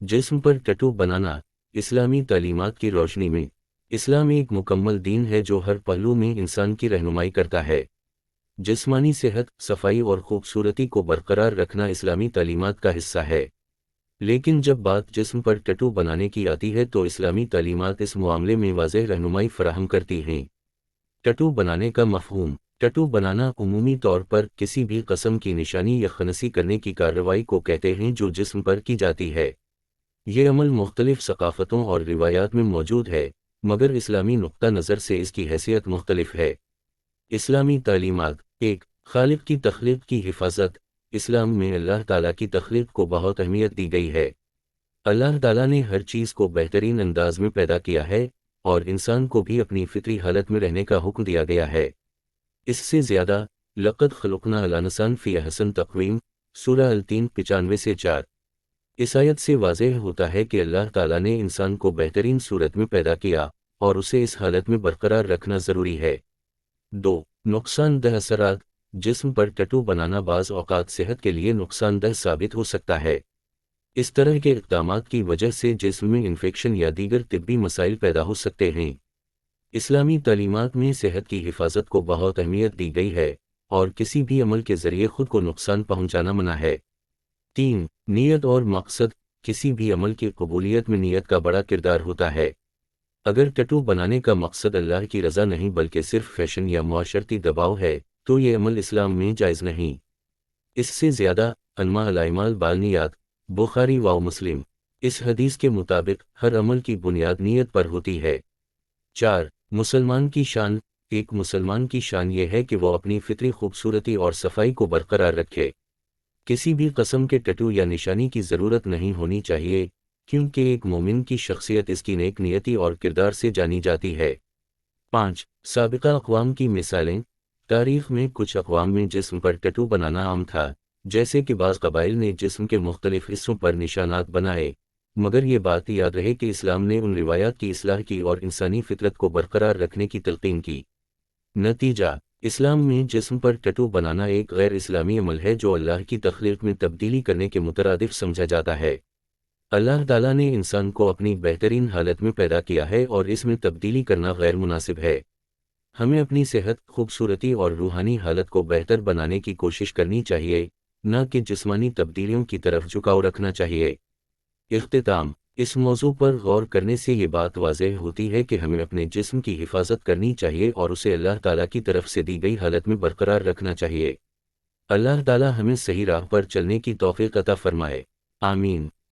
जिस्म पर टैटू बनाना इस्लामी तालीमात की रोशनी में। इस्लाम एक मुकम्मल दीन है जो हर पहलू में इंसान की रहनुमाई करता है। जिस्मानी सेहत, सफाई और खूबसूरती को बरकरार रखना इस्लामी तालीमात का हिस्सा है। लेकिन जब बात जिस्म पर टैटू बनाने की आती है तो इस्लामी तालीमात इस मामले में वाज़ेह रहनुमाई फराहम करती हैं। टैटू बनाने का मफ़हूम। टैटू बनाना उमूमी तौर पर किसी भी किस्म की निशानी या खनसी करने की कार्रवाई को कहते हैं जो जिस्म पर की जाती है। ये अमल मुख्तलिफ सकाफ़तों और रिवायात में मौजूद है, मगर इस्लामी नुक्ता नज़र से इसकी हैसियत मुख्तलिफ है। इस्लामी तालीमात। 1. खालिक की तख्लीक की हिफाजत। इस्लाम में अल्लाह ताला की तख्लीक को बहुत अहमियत दी गई है। अल्लाह ताला ने हर चीज़ को बेहतरीन अंदाज में पैदा किया है और इंसान को भी अपनी फितरी हालत में रहने का हुक्म दिया गया है। इससे ज़्यादा, लक़द ख़लक़ना अल इंसान फ़ी अहसन तक़वीम, सूरह अल-तीन 95 से 4। इस आयत से वाज़ेह होता है कि अल्लाह ताला ने इंसान को बेहतरीन सूरत में पैदा किया और उसे इस हालत में बरकरार रखना ज़रूरी है। 2. नुकसानदेह असरात। जिस्म पर टैटू बनाना बाज़ औक़ात सेहत के लिए नुकसानदेह साबित हो सकता है। इस तरह के इक़दामात की वजह से जिस्म में इन्फेक्शन या दीगर तिब्बी मसाइल पैदा हो सकते हैं। इस्लामी तालीमात में सेहत की हिफाजत को बहुत अहमियत दी गई है और किसी भी अमल के ज़रिए खुद को नुकसान पहुँचाना मना है। 3. नीयत और मकसद। किसी भी अमल की कबूलियत में नीयत का बड़ा किरदार होता है। अगर टैटू बनाने का मकसद अल्लाह की रज़ा नहीं बल्कि सिर्फ फैशन या मुआशरती दबाव है तो ये अमल इस्लाम में जायज़ नहीं। इससे ज़्यादा, अन्मा अल-अमाल बानियात, बुखारी व मुस्लिम। इस हदीस के मुताबिक हर अमल की बुनियाद नीयत पर होती है। 4. मुसलमान की शान। एक मुसलमान की शान ये है कि वो अपनी फितरी खूबसूरती और सफाई को बरकरार रखे। किसी भी किस्म के टैटू या निशानी की ज़रूरत नहीं होनी चाहिए, क्योंकि एक मोमिन की शख्सियत इसकी नेक नियति और किरदार से जानी जाती है। 5. साबिका अक़वाम की मिसालें। तारीख़ में कुछ अक़वाम में जिस्म पर टैटू बनाना आम था, जैसे कि बाज़ कबाइल ने जिस्म के मुख्तलिफ हिस्सों पर निशानात बनाए, मगर ये बात याद रहे कि इस्लाम ने उन रिवायात की इस्लाह की और इंसानी फितरत को बरकरार रखने की तलक़ीन की। नतीजा, इस्लाम में जिस्म पर टैटू बनाना एक गैर इस्लामी अमल है जो अल्लाह की तख्लीक में तब्दीली करने के मुतरादिफ समझा जाता है। अल्लाह ताला ने इंसान को अपनी बेहतरीन हालत में पैदा किया है और इसमें तब्दीली करना गैर मुनासिब है। हमें अपनी सेहत, खूबसूरती और रूहानी हालत को बेहतर बनाने की कोशिश करनी चाहिए, न कि जिस्मानी तब्दीलियों की तरफ झुकाव रखना चाहिए। इख्तिताम। इस मौजू पर गौर करने से ये बात वाज़ेह होती है कि हमें अपने जिस्म की हिफाजत करनी चाहिए और उसे अल्लाह ताला की तरफ से दी गई हालत में बरकरार रखना चाहिए। अल्लाह ताला हमें सही राह पर चलने की तौफ़ीक़ अता फ़रमाए। आमीन।